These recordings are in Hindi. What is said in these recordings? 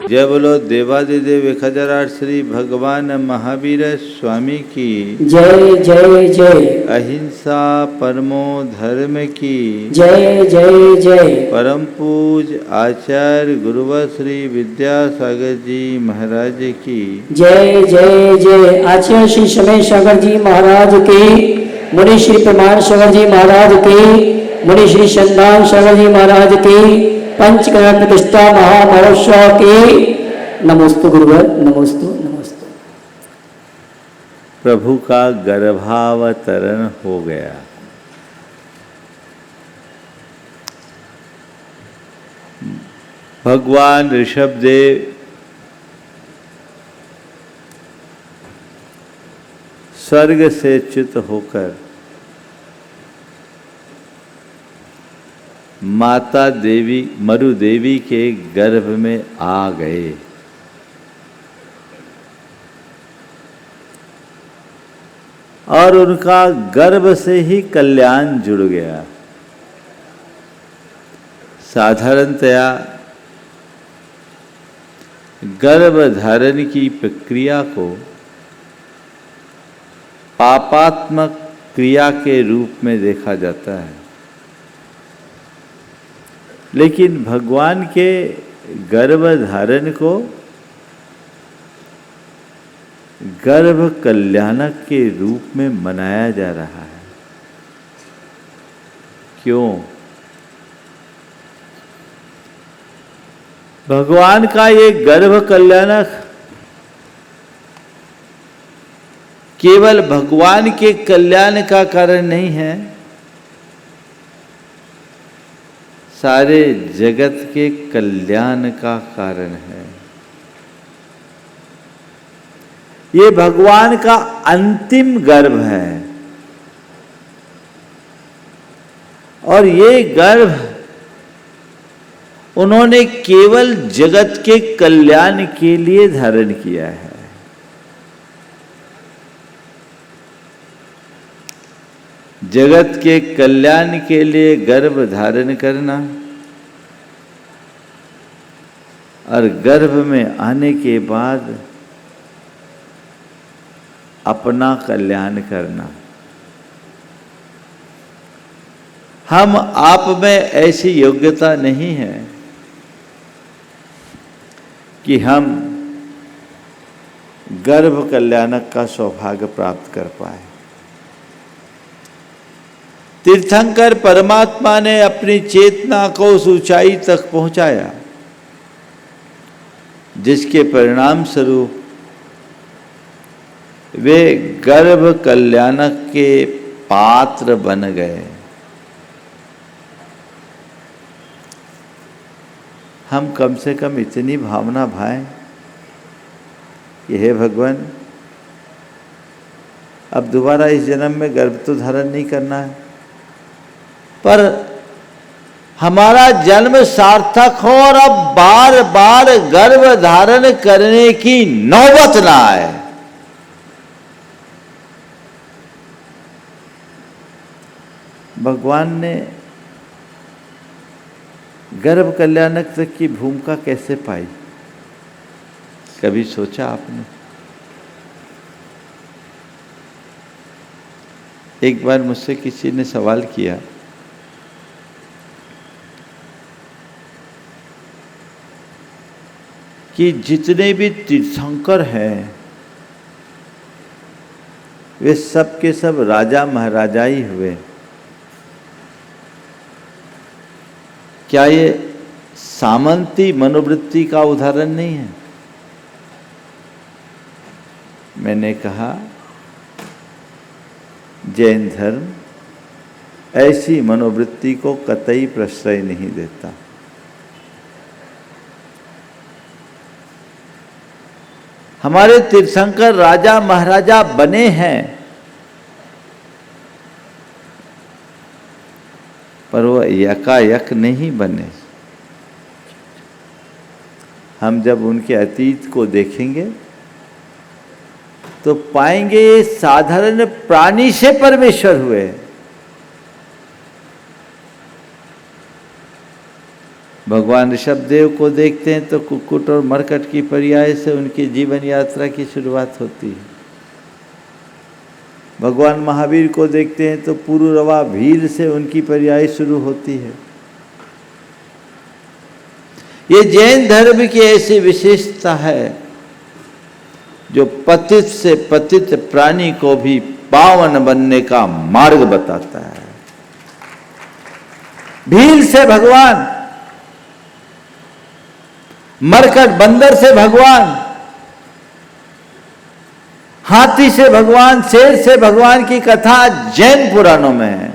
जय बोलो देवादिदेव 1008 श्री भगवान महावीर स्वामी की जय जय जय। अहिंसा परमो धर्म की जय जय जय। परम पूज आचार्य गुरुवर श्री विद्यासागर जी महाराज की जय जय जय। आचार्य श्री समय सागर जी महाराज की, मुनि श्री प्रमाण सागर जी महाराज की, मुनि श्री संदान सागर जी महाराज की, पंचकर्म प्रतिष्ठा महामहोत्सव की। नमोस्तु गुरुवर, नमोस्तु नमोस्तु। प्रभु का गर्भावतरण हो गया। भगवान ऋषभदेव स्वर्ग से च्युत होकर माता देवी मरु देवी के गर्भ में आ गए। और उनका गर्भ से ही कल्याण जुड़ गया। साधारणतया गर्भ धारण की प्रक्रिया को पापात्मक क्रिया के रूप में देखा जाता है, लेकिन भगवान के गर्भ धारण को गर्भ कल्याणक के रूप में मनाया जा रहा है। क्यों? भगवान का ये गर्भ कल्याणक केवल भगवान के कल्याण का कारण नहीं है, सारे जगत के कल्याण का कारण है। ये भगवान का अंतिम गर्भ है और ये गर्भ उन्होंने केवल जगत के कल्याण के लिए धारण किया है। जगत के कल्याण के लिए गर्भ धारण करना और गर्भ में आने के बाद अपना कल्याण करना, हम आप में ऐसी योग्यता नहीं है कि हम गर्भ कल्याणक का सौभाग्य प्राप्त कर पाए। तीर्थंकर परमात्मा ने अपनी चेतना को उस ऊंचाई तक पहुंचाया जिसके परिणाम स्वरूप वे गर्भ कल्याणक के पात्र बन गए। हम कम से कम इतनी भावना भाएं कि हे भगवान, अब दोबारा इस जन्म में गर्भ तो धारण नहीं करना है, पर हमारा जन्म सार्थक हो और अब बार बार गर्भ धारण करने की नौबत ना आए। भगवान ने गर्भ कल्याणक तक की भूमिका कैसे पाई, कभी सोचा आपने? एक बार मुझसे किसी ने सवाल किया कि जितने भी तीर्थंकर हैं वे सब के सब राजा महाराजा ही हुए, क्या ये सामंती मनोवृत्ति का उदाहरण नहीं है? मैंने कहा जैन धर्म ऐसी मनोवृत्ति को कतई प्रश्रय नहीं देता। हमारे तीर्थंकर राजा महाराजा बने हैं, पर वो यकायक नहीं बने। हम जब उनके अतीत को देखेंगे तो पाएंगे ये साधारण प्राणी से परमेश्वर हुए। भगवान ऋषभदेव को देखते हैं तो कुक्कुट और मरकट की पर्याय से उनकी जीवन यात्रा की शुरुआत होती है। भगवान महावीर को देखते हैं तो पुरुरवा भील से उनकी पर्याय शुरू होती है। ये जैन धर्म की ऐसी विशेषता है जो पतित से पतित प्राणी को भी पावन बनने का मार्ग बताता है। भील से भगवान, मरकट बंदर से भगवान, हाथी से भगवान, शेर से भगवान की कथा जैन पुराणों में है।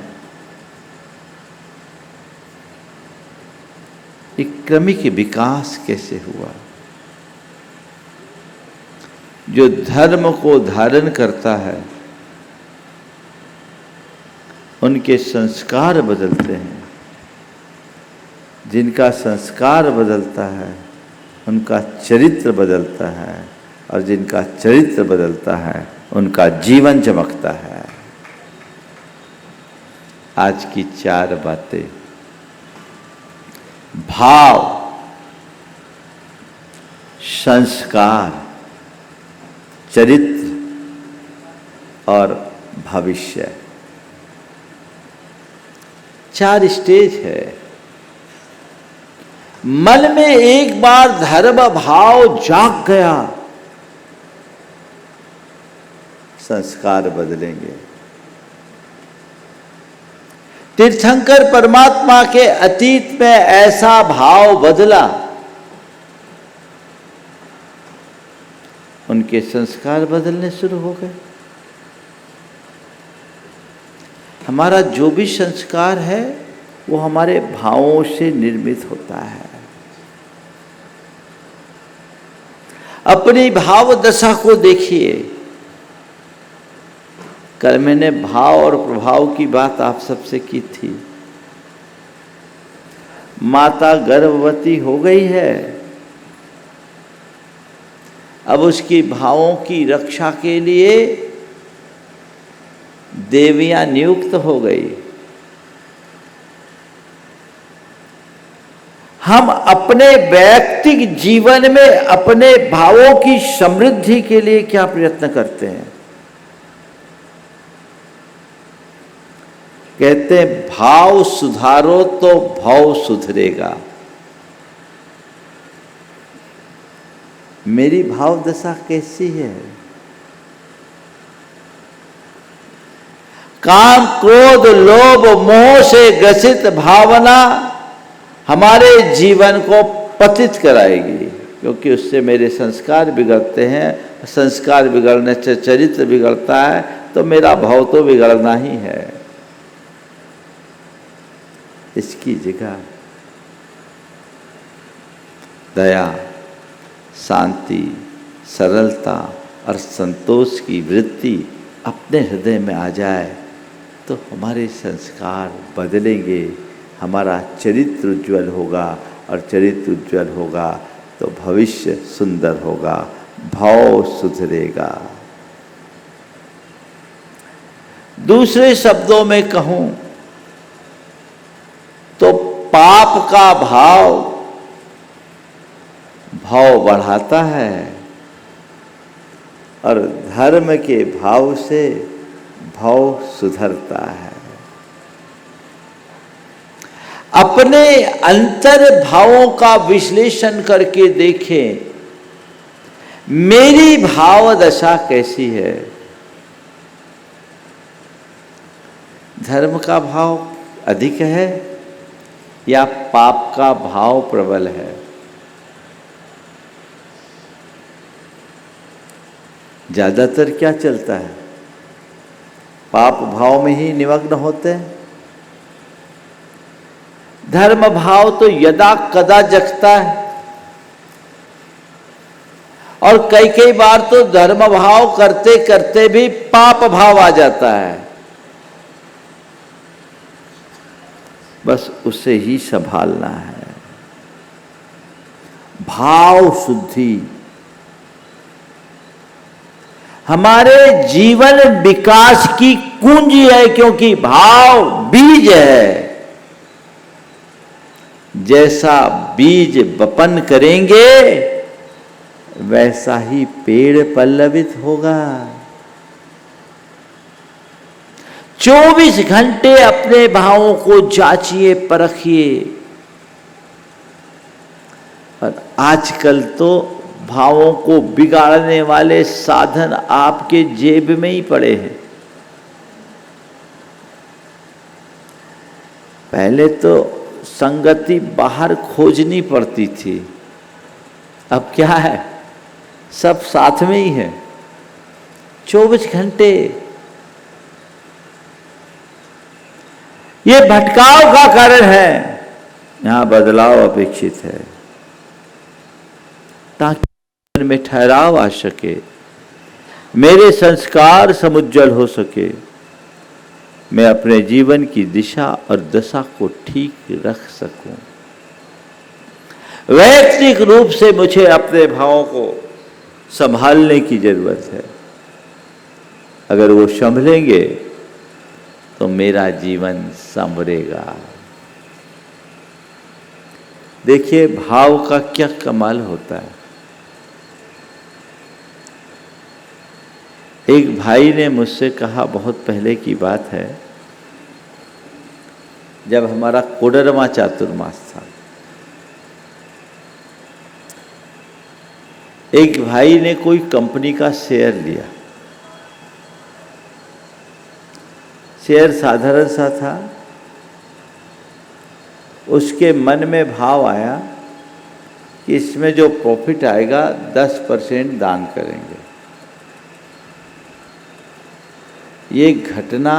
एक क्रमिक विकास कैसे हुआ? जो धर्म को धारण करता है उनके संस्कार बदलते हैं, जिनका संस्कार बदलता है उनका चरित्र बदलता है, और जिनका चरित्र बदलता है उनका जीवन चमकता है। आज की 4 बातें: भाव, संस्कार, चरित्र और भविष्य। 4 स्टेज है। मन में एक बार धर्म भाव जाग गया, संस्कार बदलेंगे। तीर्थंकर परमात्मा के अतीत में ऐसा भाव बदला, उनके संस्कार बदलने शुरू हो गए। हमारा जो भी संस्कार है वो हमारे भावों से निर्मित होता है। अपनी भाव दशा को देखिए। कल मैंने भाव और प्रभाव की बात आप सबसे की थी। माता गर्भवती हो गई है, अब उसकी भावों की रक्षा के लिए देवियां नियुक्त हो गई। हम अपने व्यक्तिगत जीवन में अपने भावों की समृद्धि के लिए क्या प्रयत्न करते हैं? कहते हैं भाव सुधारो तो भाव सुधरेगा। मेरी भाव दशा कैसी है? काम, क्रोध, लोभ, मोह से ग्रसित भावना हमारे जीवन को पतित कराएगी, क्योंकि उससे मेरे संस्कार बिगड़ते हैं। संस्कार बिगड़ने से चरित्र बिगड़ता है, तो मेरा भाव तो बिगड़ना ही है। इसकी जगह दया, शांति, सरलता और संतोष की वृत्ति अपने हृदय में आ जाए तो हमारे संस्कार बदलेंगे, हमारा चरित्र उज्ज्वल होगा, और चरित्र उज्ज्वल होगा तो भविष्य सुंदर होगा, भाव सुधरेगा। दूसरे शब्दों में कहूं तो पाप का भाव बढ़ाता है, और धर्म के भाव से भाव सुधरता है। अपने अंतर भावों का विश्लेषण करके देखें, मेरी भाव दशा कैसी है? धर्म का भाव अधिक है या पाप का भाव प्रबल है? ज्यादातर क्या चलता है? पाप भाव में ही निमग्न होते हैं। धर्म भाव तो यदा कदा जगता है, और कई बार तो धर्म भाव करते करते भी पाप भाव आ जाता है। बस उसे ही संभालना है। भाव शुद्धि हमारे जीवन विकास की कुंजी है, क्योंकि भाव बीज है। जैसा बीज वपन करेंगे वैसा ही पेड़ पल्लवित होगा। 24 घंटे अपने भावों को जांचिए, परखिए। और आजकल तो भावों को बिगाड़ने वाले साधन आपके जेब में ही पड़े हैं। पहले तो संगति बाहर खोजनी पड़ती थी, अब क्या है, सब साथ में ही है, 24 घंटे। ये भटकाव का कारण है, यहां बदलाव अपेक्षित है ताकि जीवन में ठहराव आ सके, मेरे संस्कार समुज्जल हो सके, मैं अपने जीवन की दिशा और दशा को ठीक रख सकूं। वैयक्तिक रूप से मुझे अपने भावों को संभालने की जरूरत है। अगर वो संभलेंगे तो मेरा जीवन संवरेगा। देखिए भाव का क्या कमाल होता है। एक भाई ने मुझसे कहा, बहुत पहले की बात है, जब हमारा कोडरमा चातुर्मास था, एक भाई ने कोई कंपनी का शेयर लिया। शेयर साधारण सा था। उसके मन में भाव आया कि इसमें जो प्रॉफिट आएगा 10% दान करेंगे। ये घटना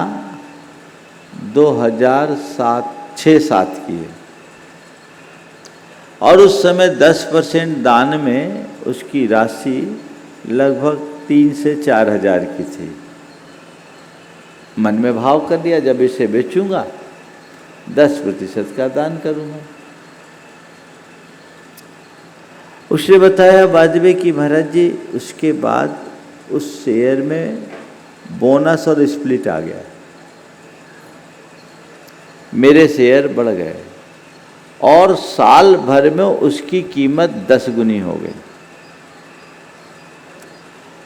2006-7 की है और उस समय 10% दान में उसकी राशि लगभग 3 से 4 हजार की थी। मन में भाव कर लिया, जब इसे बेचूंगा 10% का दान करूंगा। उसने बताया बाद में कि महाराज जी उसके बाद उस शेयर में बोनस और स्प्लिट आ गया, मेरे शेयर बढ़ गए और साल भर में उसकी कीमत 10 गुनी हो गई।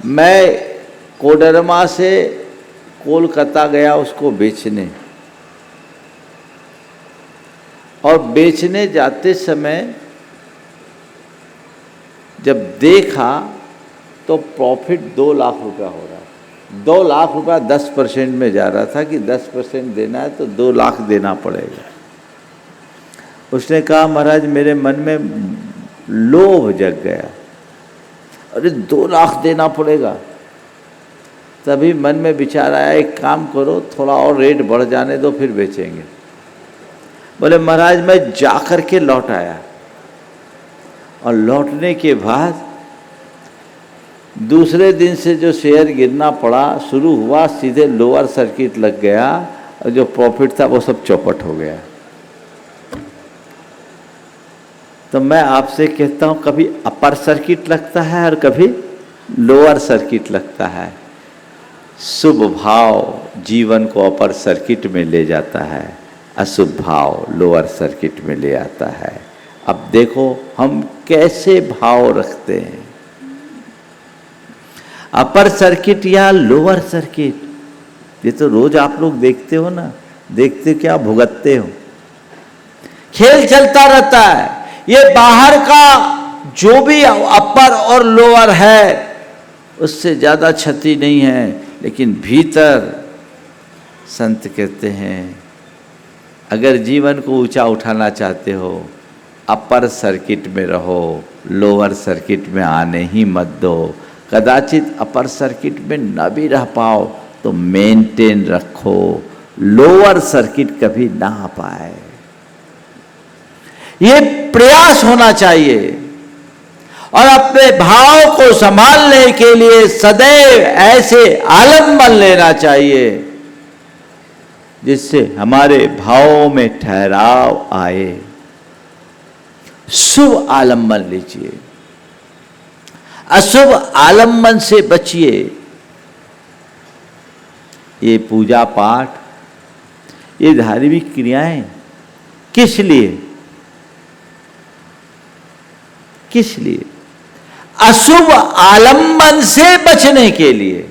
मैं कोडरमा से कोलकाता गया उसको बेचने, और बेचने जाते समय जब देखा तो प्रॉफिट 2 लाख रुपया हो रहा है। 2 लाख रुपया 10% में जा रहा था कि 10% देना है तो 2 लाख देना पड़ेगा। उसने कहा महाराज मेरे मन में लोभ जग गया, अरे 2 लाख देना पड़ेगा। तभी मन में विचार आया, एक काम करो थोड़ा और रेट बढ़ जाने दो फिर बेचेंगे। बोले महाराज मैं जा कर के लौट आया और लौटने के बाद दूसरे दिन से जो शेयर गिरना पड़ा शुरू हुआ, सीधे लोअर सर्किट लग गया और जो प्रॉफिट था वो सब चौपट हो गया। तो मैं आपसे कहता हूँ कभी अपर सर्किट लगता है और कभी लोअर सर्किट लगता है। शुभ भाव जीवन को अपर सर्किट में ले जाता है, अशुभ भाव लोअर सर्किट में ले आता है। अब देखो हम कैसे भाव रखते हैं, अपर सर्किट या लोअर सर्किट। ये तो रोज आप लोग देखते हो ना, देखते क्या भुगतते हो, खेल चलता रहता है। ये बाहर का जो भी अपर और लोअर है उससे ज्यादा क्षति नहीं है, लेकिन भीतर संत कहते हैं अगर जीवन को ऊंचा उठाना चाहते हो अपर सर्किट में रहो, लोअर सर्किट में आने ही मत दो। कदाचित अपर सर्किट में न भी रह पाओ तो मेंटेन रखो, लोअर सर्किट कभी ना आ पाए। ये प्रयास होना चाहिए और अपने भाव को संभालने के लिए सदैव ऐसे आलम्बन लेना चाहिए जिससे हमारे भावों में ठहराव आए। शुभ आलम्बन लीजिए, अशुभ आलम्बन से बचिए। ये पूजा पाठ, ये धार्मिक क्रियाएं किस लिए? किस लिए? अशुभ आलंबन से बचने के लिए।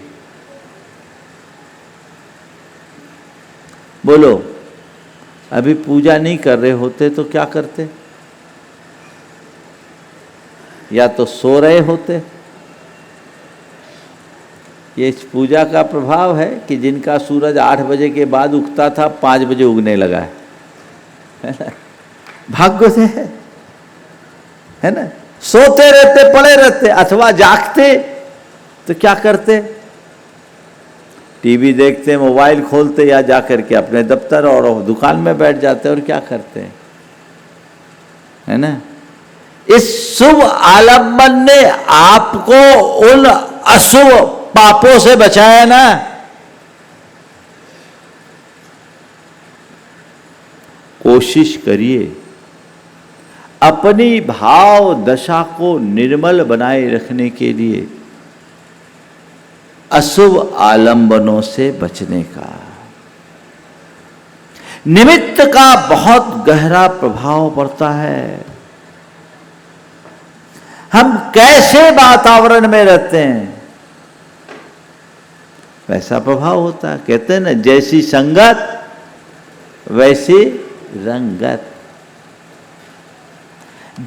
बोलो, अभी पूजा नहीं कर रहे होते तो क्या करते? या तो सो रहे होते। ये इस पूजा का प्रभाव है कि जिनका सूरज 8 बजे के बाद उगता था 5 बजे उगने लगा है। भाग्य से है ना। सोते रहते, पड़े रहते, अथवा जागते तो क्या करते? टीवी देखते, मोबाइल खोलते, या जाकर के अपने दफ्तर और दुकान में बैठ जाते और क्या करते हैं, है ना। इस शुभ आलंबन ने आपको उन अशुभ पापों से बचाया ना। कोशिश करिए अपनी भाव दशा को निर्मल बनाए रखने के लिए अशुभ आलंबनों से बचने का। निमित्त का बहुत गहरा प्रभाव पड़ता है। हम कैसे वातावरण में रहते हैं वैसा प्रभाव होता है। कहते हैं ना, जैसी संगत वैसी रंगत,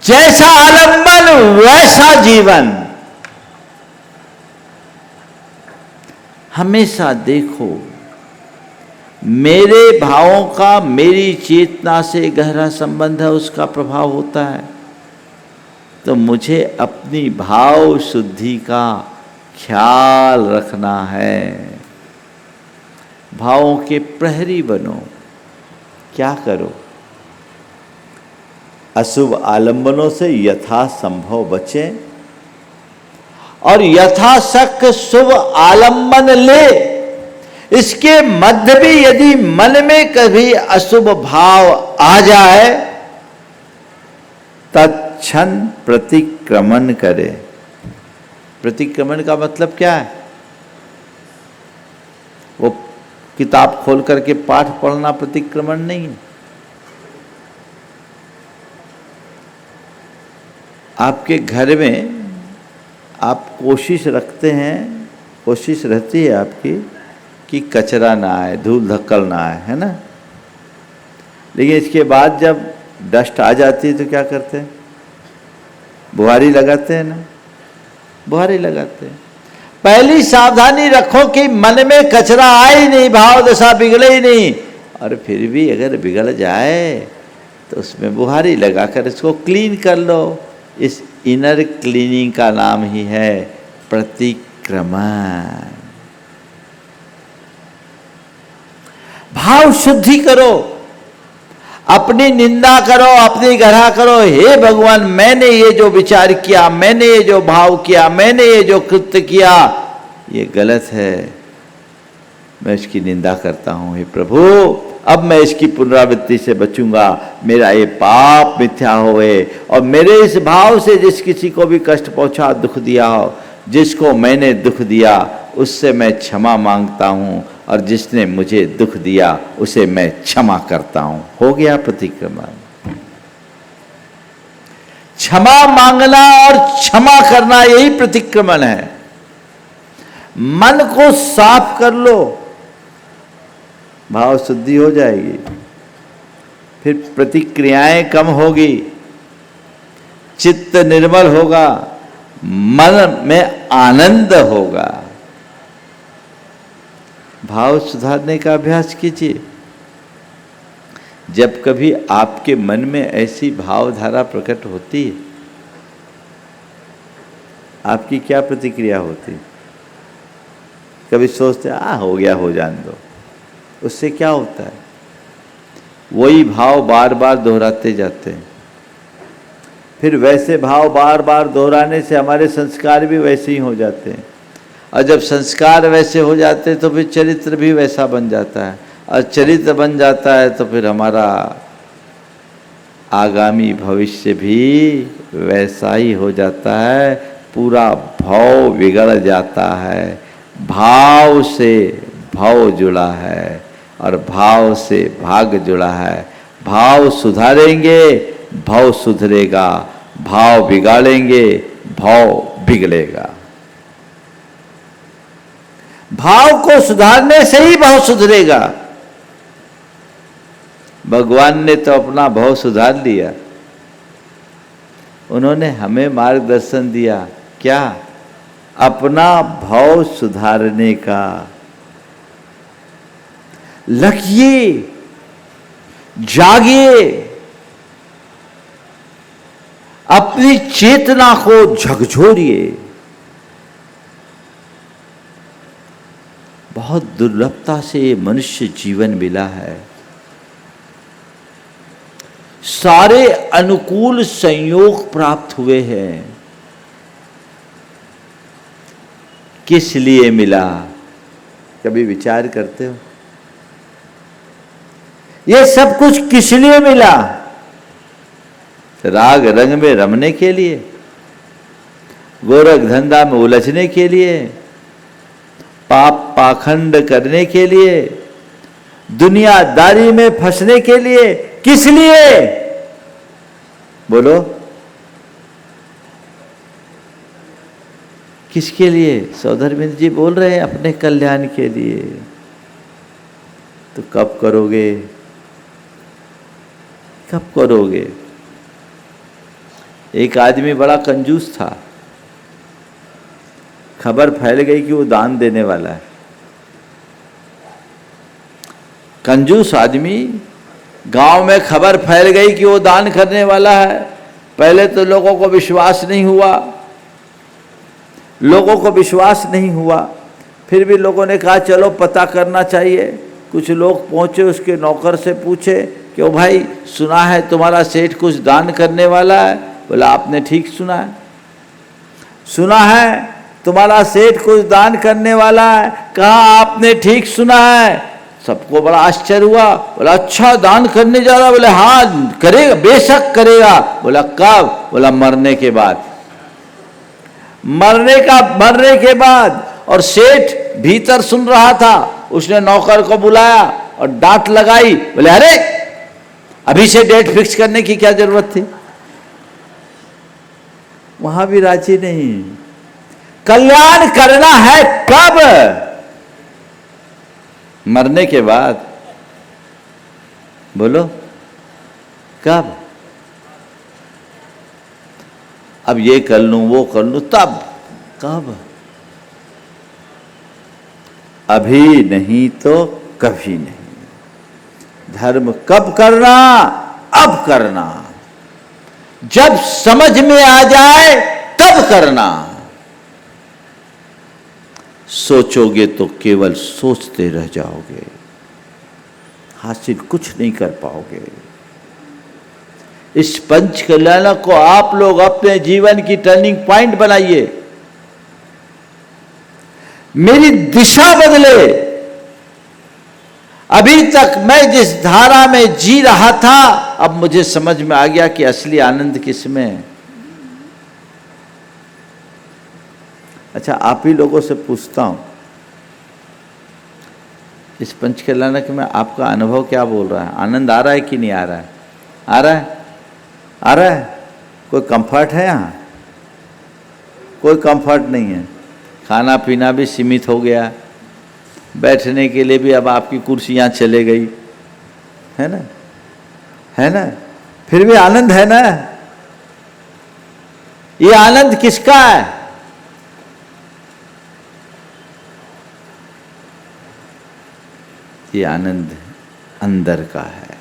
जैसा आलंबन वैसा जीवन। हमेशा देखो, मेरे भावों का मेरी चेतना से गहरा संबंध है, उसका प्रभाव होता है। तो मुझे अपनी भाव शुद्धि का ख्याल रखना है। भावों के प्रहरी बनो। क्या करो? अशुभ आलंबनों से यथासंभव बचें और यथाशक्य शुभ आलंबन ले। इसके मध्य भी यदि मन में कभी अशुभ भाव आ जाए तत्क्षण प्रतिक्रमण करे। प्रतिक्रमण का मतलब क्या है? वो किताब खोल करके पाठ पढ़ना प्रतिक्रमण नहीं है। आपके घर में आप कोशिश रखते हैं, कोशिश रहती है आपकी कि कचरा ना आए, धूल धक्कड़ ना आए, है ना। लेकिन इसके बाद जब डस्ट आ जाती है तो क्या करते हैं? बुहारी लगाते हैं ना, बुहारी लगाते हैं। पहली सावधानी रखो कि मन में कचरा आए ही नहीं, भाव दशा बिगड़े ही नहीं। और फिर भी अगर बिगड़ जाए तो उसमें बुहारी लगाकर इसको क्लीन कर लो। इस इनर क्लीनिंग का नाम ही है प्रतिक्रमण। भाव शुद्धि करो, अपनी निंदा करो, अपनी गढ़ा करो। हे भगवान, मैंने ये जो विचार किया, मैंने ये जो भाव किया, मैंने ये जो कृत्य किया, ये गलत है, मैं इसकी निंदा करता हूं। हे प्रभु, अब मैं इसकी पुनरावृत्ति से बचूंगा। मेरा ये पाप मिथ्या होए और मेरे इस भाव से जिस किसी को भी कष्ट पहुंचा, दुख दिया हो, जिसको मैंने दुख दिया उससे मैं क्षमा मांगता हूं और जिसने मुझे दुख दिया उसे मैं क्षमा करता हूं। हो गया प्रतिक्रमण। क्षमा मांगना और क्षमा करना यही प्रतिक्रमण है। मन को साफ कर लो, भाव शुद्धि हो जाएगी, फिर प्रतिक्रियाएं कम होगी, चित्त निर्मल होगा, मन में आनंद होगा। भाव सुधारने का अभ्यास कीजिए। जब कभी आपके मन में ऐसी भावधारा प्रकट होती है, आपकी क्या प्रतिक्रिया होती? कभी सोचते हो गया, हो जाने दो। उससे क्या होता है? वही भाव बार बार दोहराते जाते हैं। फिर वैसे भाव बार बार दोहराने से हमारे संस्कार भी वैसे ही हो जाते हैं, और जब संस्कार वैसे हो जाते हैं तो फिर चरित्र भी वैसा बन जाता है, और चरित्र बन जाता है तो फिर हमारा आगामी भविष्य भी वैसा ही हो जाता है। पूरा भाव बिगड़ जाता है। भाव से भाव जुड़ा है और भाव से भाग जुड़ा है। भाव सुधारेंगे, भाव सुधरेगा। भाव बिगाड़ेंगे, भाव बिगड़ेगा। भाव को सुधारने से ही भाव सुधरेगा। भगवान ने तो अपना भाव सुधार लिया, उन्होंने हमें मार्गदर्शन दिया, क्या? अपना भाव सुधारने का। लगिए, जागिए, अपनी चेतना को झकझोरिए। बहुत दुर्लभता से ये मनुष्य जीवन मिला है। सारे अनुकूल संयोग प्राप्त हुए हैं। किस लिए मिला? कभी विचार करते हो? ये सब कुछ किस लिए मिला? राग रंग में रमने के लिए, गोरख धंधा में उलझने के लिए, पाप पाखंड करने के लिए, दुनियादारी में फंसने के लिए? किस लिए? बोलो, किसके लिए? सौधर्मिंद जी बोल रहे हैं अपने कल्याण के लिए। तो कब करोगे? कब करोगे? एक आदमी बड़ा कंजूस था, खबर फैल गई कि वो दान देने वाला है। कंजूस आदमी, गांव में खबर फैल गई कि वो दान करने वाला है। पहले तो लोगों को विश्वास नहीं हुआ, फिर भी लोगों ने कहा चलो पता करना चाहिए। कुछ लोग पहुंचे, उसके नौकर से पूछे कि ओ भाई, सुना है तुम्हारा सेठ कुछ दान करने वाला है। बोला आपने ठीक सुना है, सुना है तुम्हारा सेठ कुछ दान करने वाला है। कहा आपने ठीक सुना है। सबको बड़ा आश्चर्य हुआ। बोला अच्छा, दान करने जा रहा? बोले हाँ करेगा, बेशक करेगा। बोला कब? बोला मरने के बाद। मरने के बाद। और सेठ भीतर सुन रहा था, उसने नौकर को बुलाया और डांट लगाई। बोले अरे, अभी से डेट फिक्स करने की क्या जरूरत थी? वहां भी राजी नहीं। कल्याण करना है कब? मरने के बाद। बोलो कब? अब ये कर लूं, वो कर लूं, तब कब? अभी नहीं तो कभी नहीं। धर्म कब करना? अब करना। जब समझ में आ जाए तब करना। सोचोगे तो केवल सोचते रह जाओगे, हासिल कुछ नहीं कर पाओगे। इस पंच कल्याण को आप लोग अपने जीवन की टर्निंग पॉइंट बनाइए। मेरी दिशा बदले। अभी तक मैं जिस धारा में जी रहा था, अब मुझे समझ में आ गया कि असली आनंद किसमें है। अच्छा, आप ही लोगों से पूछता हूं, इस पंच कल्याण में आपका अनुभव क्या बोल रहा है? आनंद आ रहा है कि नहीं आ रहा है? आ रहा है? आ रहा है? कोई कंफर्ट है यहाँ? कोई कंफर्ट नहीं है। खाना पीना भी सीमित हो गया, बैठने के लिए भी अब आपकी कुर्सियाँ चले गई, है ना? है ना? फिर भी आनंद है ना? ये आनंद किसका है? ये आनंद अंदर का है।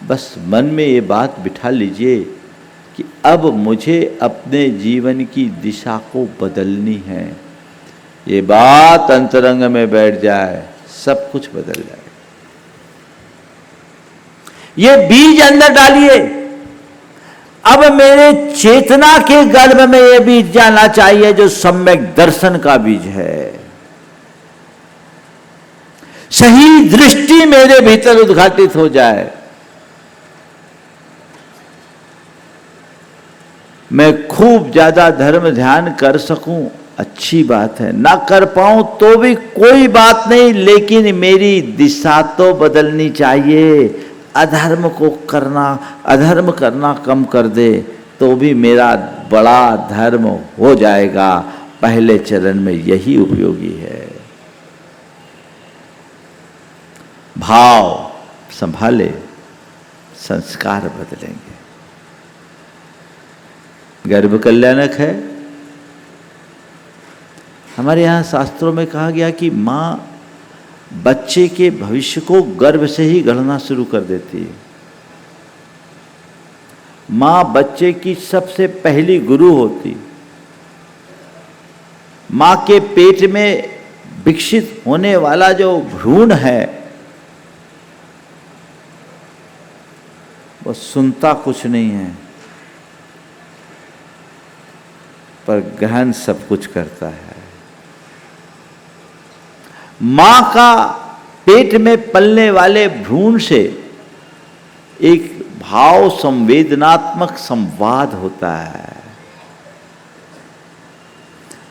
बस मन में ये बात बिठा लीजिए कि अब मुझे अपने जीवन की दिशा को बदलनी है। ये बात अंतरंग में बैठ जाए, सब कुछ बदल जाए। ये बीज अंदर डालिए। अब मेरे चेतना के गर्भ में ये बीज जाना चाहिए जो सम्यक दर्शन का बीज है। सही दृष्टि मेरे भीतर उद्घाटित हो जाए। मैं खूब ज्यादा धर्म ध्यान कर सकूं, अच्छी बात है। ना कर पाऊं तो भी कोई बात नहीं, लेकिन मेरी दिशा तो बदलनी चाहिए। अधर्म करना कम कर दे तो भी मेरा बड़ा धर्म हो जाएगा। पहले चरण में यही उपयोगी है। भाव संभाले, संस्कार बदलेंगे। गर्भ कल्याणक है। हमारे यहाँ शास्त्रों में कहा गया कि माँ बच्चे के भविष्य को गर्भ से ही गढ़ना शुरू कर देती है। माँ बच्चे की सबसे पहली गुरु होती। माँ के पेट में विकसित होने वाला जो भ्रूण है वो सुनता कुछ नहीं है, पर गहन सब कुछ करता है। मां का पेट में पलने वाले भ्रूण से एक भाव संवेदनात्मक संवाद होता है।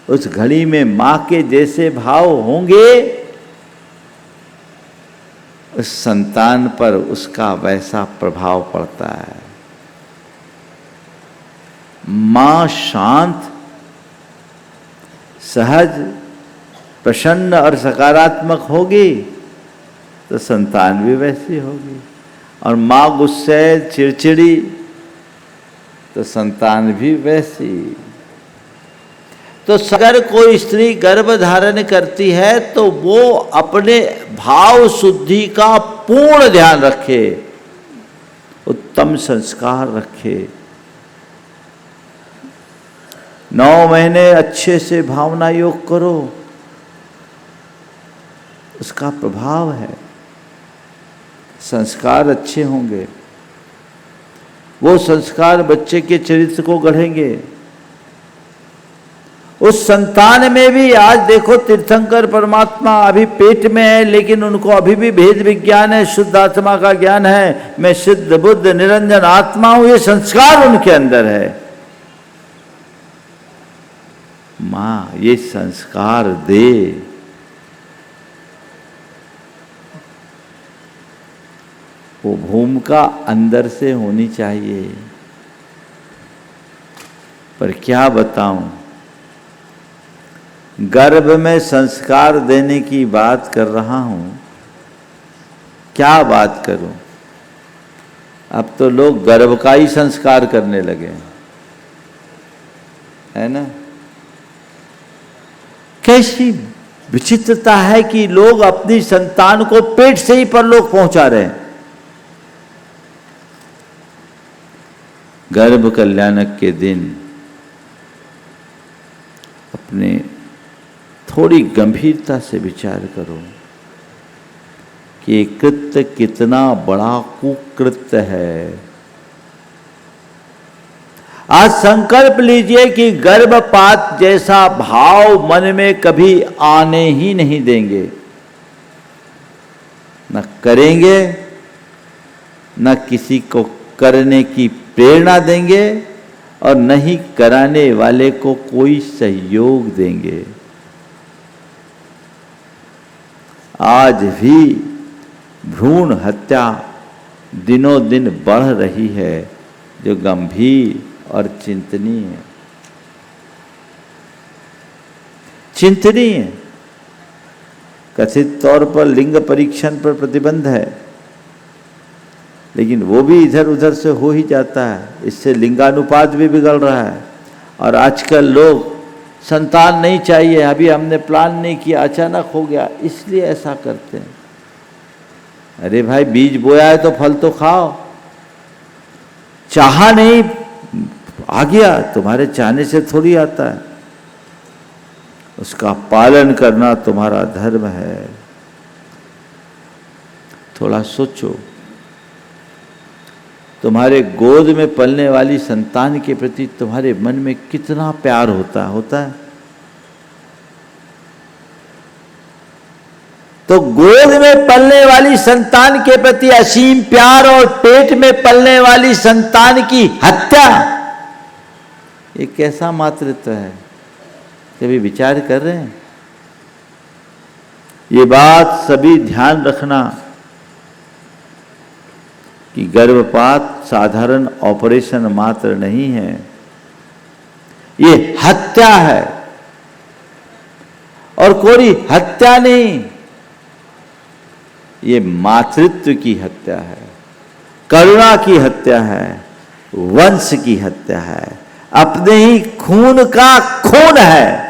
उस घड़ी में मां के जैसे भाव होंगे, उस संतान पर उसका वैसा प्रभाव पड़ता है। मां शांत, सहज, प्रसन्न और सकारात्मक होगी तो संतान भी वैसी होगी। और मां गुस्से चिड़चिड़ी तो संतान भी वैसी। तो अगर कोई स्त्री गर्भ धारण करती है तो वो अपने भाव शुद्धि का पूर्ण ध्यान रखे, उत्तम संस्कार रखे। 9 महीने अच्छे से भावना योग करो, उसका प्रभाव है। संस्कार अच्छे होंगे, वो संस्कार बच्चे के चरित्र को गढ़ेंगे। उस संतान में भी आज देखो तीर्थंकर परमात्मा अभी पेट में है, लेकिन उनको अभी भी भेद विज्ञान है, शुद्ध आत्मा का ज्ञान है। मैं सिद्ध बुद्ध निरंजन आत्मा हूं, ये संस्कार उनके अंदर है। मां ये संस्कार दे। वो भूमिका अंदर से होनी चाहिए। पर क्या बताऊं, गर्भ में संस्कार देने की बात कर रहा हूं, क्या बात करूं। अब तो लोग गर्भ का ही संस्कार करने लगे, है ना। कैसी विचित्रता है कि लोग अपनी संतान को पेट से ही परलोक पहुंचा रहे हैं। गर्भ कल्याणक के दिन अपने थोड़ी गंभीरता से विचार करो कि ये कृत्य कितना बड़ा कुकृत्य है। आज संकल्प लीजिए कि गर्भपात जैसा भाव मन में कभी आने ही नहीं देंगे, न करेंगे, न किसी को करने की प्रेरणा देंगे और न ही कराने वाले को कोई सहयोग देंगे। आज भी भ्रूण हत्या दिनों दिन बढ़ रही है, जो गंभीर और चिंतनीय है। चिंतनीय कथित तौर पर लिंग परीक्षण पर प्रतिबंध है, लेकिन वो भी इधर उधर से हो ही जाता है। इससे लिंगानुपात भी बिगड़ रहा है। और आजकल लोग संतान नहीं चाहिए, अभी हमने प्लान नहीं किया, अचानक हो गया, इसलिए ऐसा करते हैं। अरे भाई, बीज बोया है तो फल तो खाओ। चाहा नहीं, आ गया, तुम्हारे चाहने से थोड़ी आता है। उसका पालन करना तुम्हारा धर्म है। थोड़ा सोचो, तुम्हारे गोद में पलने वाली संतान के प्रति तुम्हारे मन में कितना प्यार होता है। तो गोद में पलने वाली संतान के प्रति असीम प्यार और पेट में पलने वाली संतान की हत्या, ये कैसा मातृत्व है। कभी विचार कर रहे हैं? ये बात सभी ध्यान रखना। कि गर्भपात साधारण ऑपरेशन मात्र नहीं है, ये हत्या है। और कोई हत्या नहीं, ये मातृत्व की हत्या है, करुणा की हत्या है, वंश की हत्या है, अपने ही खून का खून है।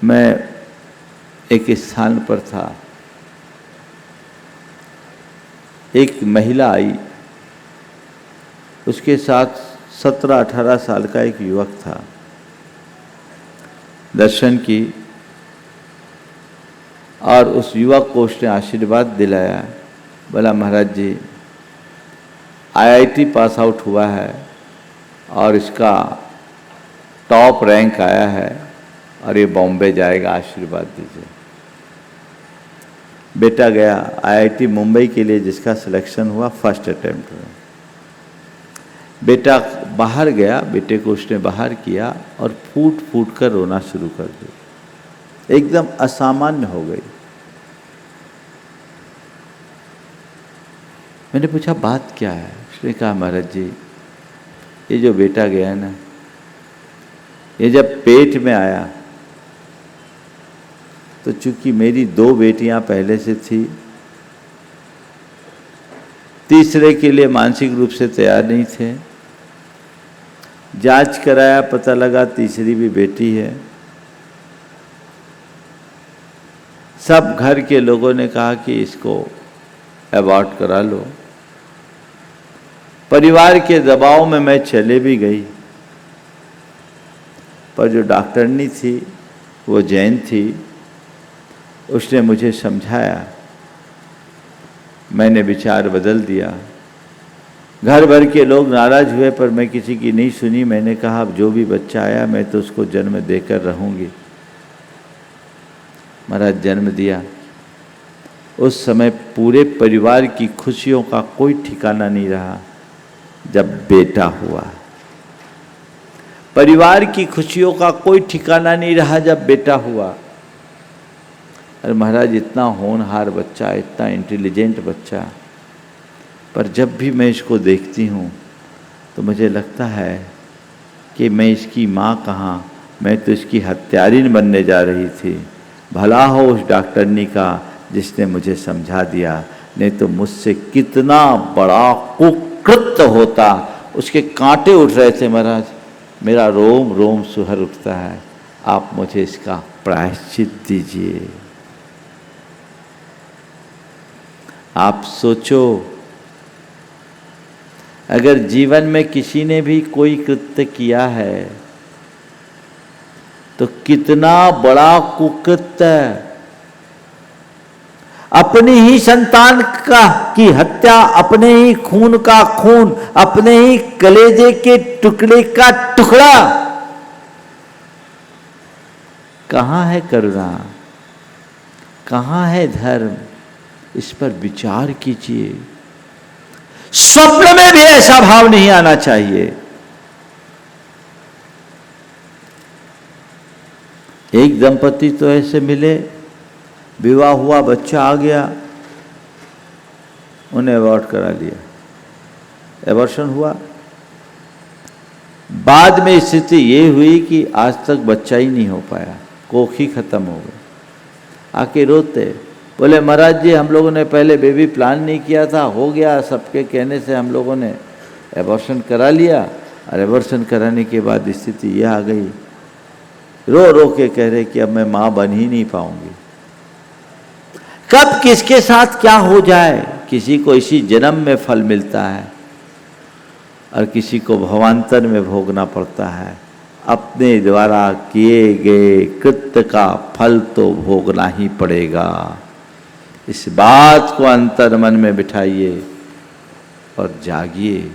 मैं एक स्थान पर था, एक महिला आई, उसके साथ 17-18 साल का एक युवक था। दर्शन की और उस युवक को उसने आशीर्वाद दिलाया, बोला महाराज जी IIT पास आउट हुआ है और इसका टॉप रैंक आया है और ये बॉम्बे जाएगा, आशीर्वाद दीजिए। बेटा गया IIT मुंबई के लिए, जिसका सिलेक्शन हुआ फर्स्ट अटेम्प्ट में। बेटा बाहर गया, बेटे को उसने बाहर किया और फूट फूट कर रोना शुरू कर दिया, एकदम असामान्य हो गई। मैंने पूछा बात क्या है? उसने कहा महाराज जी ये जो बेटा गया ना, ये जब पेट में आया तो चूंकि मेरी 2 बेटियां पहले से थी, तीसरे के लिए मानसिक रूप से तैयार नहीं थे। जांच कराया, पता लगा तीसरी भी बेटी है। सब घर के लोगों ने कहा कि इसको अबॉर्ट करा लो। परिवार के दबाव में मैं चले भी गई, पर जो डॉक्टरनी थी वो जैन थी, उसने मुझे समझाया, मैंने विचार बदल दिया। घर भर के लोग नाराज हुए पर मैं किसी की नहीं सुनी। मैंने कहा अब जो भी बच्चा आया मैं तो उसको जन्म देकर रहूंगी। महाराज जन्म दिया। उस समय पूरे परिवार की खुशियों का कोई ठिकाना नहीं रहा। जब बेटा हुआ, परिवार की खुशियों का कोई ठिकाना नहीं रहा जब बेटा हुआ। अरे महाराज इतना होनहार बच्चा, इतना इंटेलिजेंट बच्चा, पर जब भी मैं इसको देखती हूँ तो मुझे लगता है कि मैं इसकी माँ कहाँ, मैं तो इसकी हत्यारिन बनने जा रही थी। भला हो उस डॉक्टरनी का जिसने मुझे समझा दिया, नहीं तो मुझसे कितना बड़ा कुकृत्य होता। उसके कांटे उठ रहे थे महाराज, मेरा रोम रोम सुहर उठता है। आप मुझे इसका प्रायश्चित दीजिए। आप सोचो, अगर जीवन में किसी ने भी कोई कृत्य किया है तो कितना बड़ा कुकृत्य, अपनी ही संतान की हत्या, अपने ही खून का खून, अपने ही कलेजे के टुकड़े का टुकड़ा। कहाँ है करुणा, कहाँ है धर्म? इस पर विचार कीजिए। स्वप्न में भी ऐसा भाव नहीं आना चाहिए। एक दंपति तो ऐसे मिले, विवाह हुआ, बच्चा आ गया, उन्हें अबॉर्ट करा लिया, एबॉर्शन हुआ। बाद में स्थिति ये हुई कि आज तक बच्चा ही नहीं हो पाया, कोख ही खत्म हो गई। आके रोते, बोले महाराज जी हम लोगों ने पहले बेबी प्लान नहीं किया था, हो गया, सबके कहने से हम लोगों ने एबॉर्शन करा लिया, और एबॉर्शन कराने के बाद स्थिति यह आ गई। रो रो के कह रहे कि अब मैं माँ बन ही नहीं पाऊंगी। कब किसके साथ क्या हो जाए, किसी को इसी जन्म में फल मिलता है और किसी को भवांतर में भोगना पड़ता है। अपने द्वारा किए गए कृत्य का फल तो भोगना ही पड़ेगा। इस बात को अंतर मन में बिठाइए और जागिए।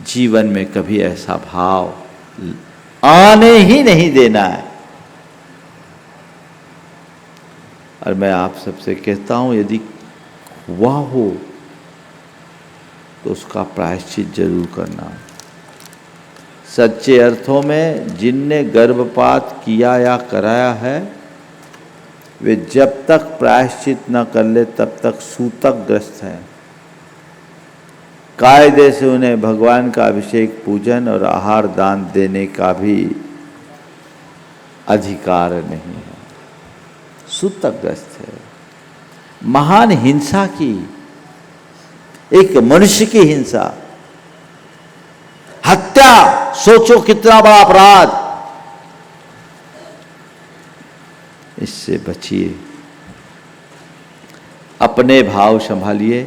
जीवन में कभी ऐसा भाव आने ही नहीं देना है। और मैं आप सबसे कहता हूं, यदि हुआ हो तो उसका प्रायश्चित जरूर करना। सच्चे अर्थों में जिनने गर्भपात किया या कराया है वे जब तक प्रायश्चित न कर ले तब तक सूतक ग्रस्त हैं। कायदे से उन्हें भगवान का अभिषेक, पूजन और आहार दान देने का भी अधिकार नहीं है। सूतकग्रस्त है। महान हिंसा की, एक मनुष्य की हिंसा, हत्या, सोचो कितना बड़ा अपराध, इससे बचिए। अपने भाव संभालिए।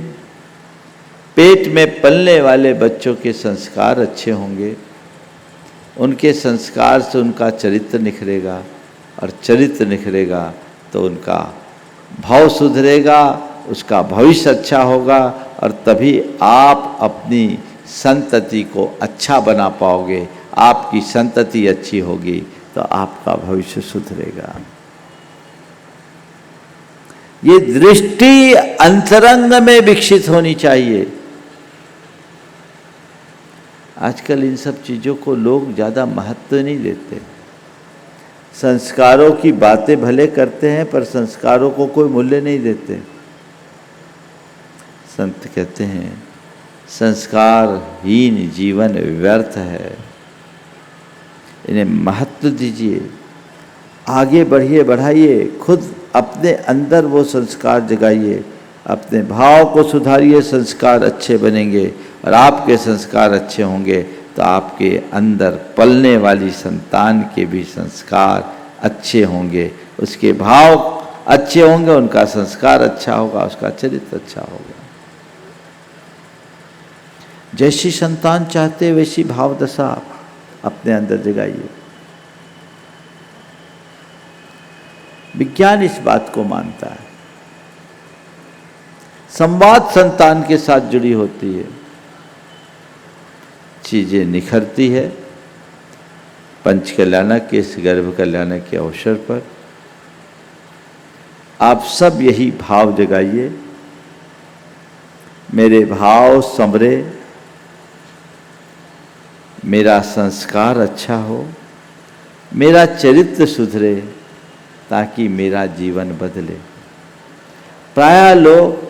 पेट में पलने वाले बच्चों के संस्कार अच्छे होंगे, उनके संस्कार से उनका चरित्र निखरेगा, और चरित्र निखरेगा तो उनका भाव सुधरेगा, उसका भविष्य अच्छा होगा, और तभी आप अपनी संतति को अच्छा बना पाओगे। आपकी संतति अच्छी होगी तो आपका भविष्य सुधरेगा। ये दृष्टि अंतरंग में विकसित होनी चाहिए। आजकल इन सब चीज़ों को लोग ज़्यादा महत्व नहीं देते। संस्कारों की बातें भले करते हैं पर संस्कारों को कोई मूल्य नहीं देते। संत कहते हैं संस्कारहीन जीवन व्यर्थ है, इन्हें महत्व दीजिए, आगे बढ़िए, बढ़ाइए, खुद अपने अंदर वो संस्कार जगाइए, अपने भाव को सुधारिए, संस्कार अच्छे बनेंगे, और आपके संस्कार अच्छे होंगे तो आपके अंदर पलने वाली संतान के भी संस्कार अच्छे होंगे, उसके भाव अच्छे होंगे, उनका संस्कार अच्छा होगा, उसका चरित्र अच्छा होगा। जैसी संतान चाहते वैसी भाव दशा आप अपने अंदर जगाइए। विज्ञान इस बात को मानता है। संवाद संतान के साथ जुड़ी होती है, चीजें निखरती है। पंच कल्याणक के इस गर्भ कल्याणक के अवसर पर आप सब यही भाव जगाइए, मेरे भाव संवरे, मेरा संस्कार अच्छा हो, मेरा चरित्र सुधरे, ताकि मेरा जीवन बदले। प्रायः लोग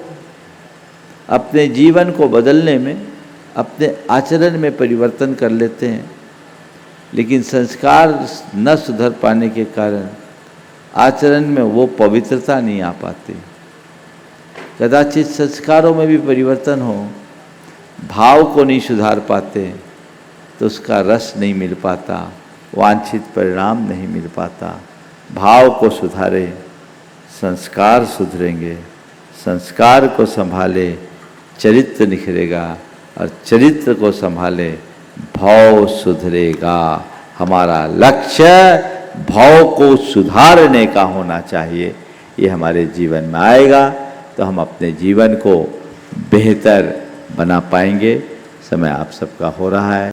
अपने जीवन को बदलने में अपने आचरण में परिवर्तन कर लेते हैं, लेकिन संस्कार न सुधर पाने के कारण आचरण में वो पवित्रता नहीं आ पाती। कदाचित संस्कारों में भी परिवर्तन हो, भाव को नहीं सुधार पाते तो उसका रस नहीं मिल पाता, वांछित परिणाम नहीं मिल पाता। भाव को सुधारे, संस्कार सुधरेंगे, संस्कार को संभाले, चरित्र निखरेगा, और चरित्र को संभाले, भाव सुधरेगा। हमारा लक्ष्य भाव को सुधारने का होना चाहिए। ये हमारे जीवन में आएगा तो हम अपने जीवन को बेहतर बना पाएंगे। समय आप सबका हो रहा है।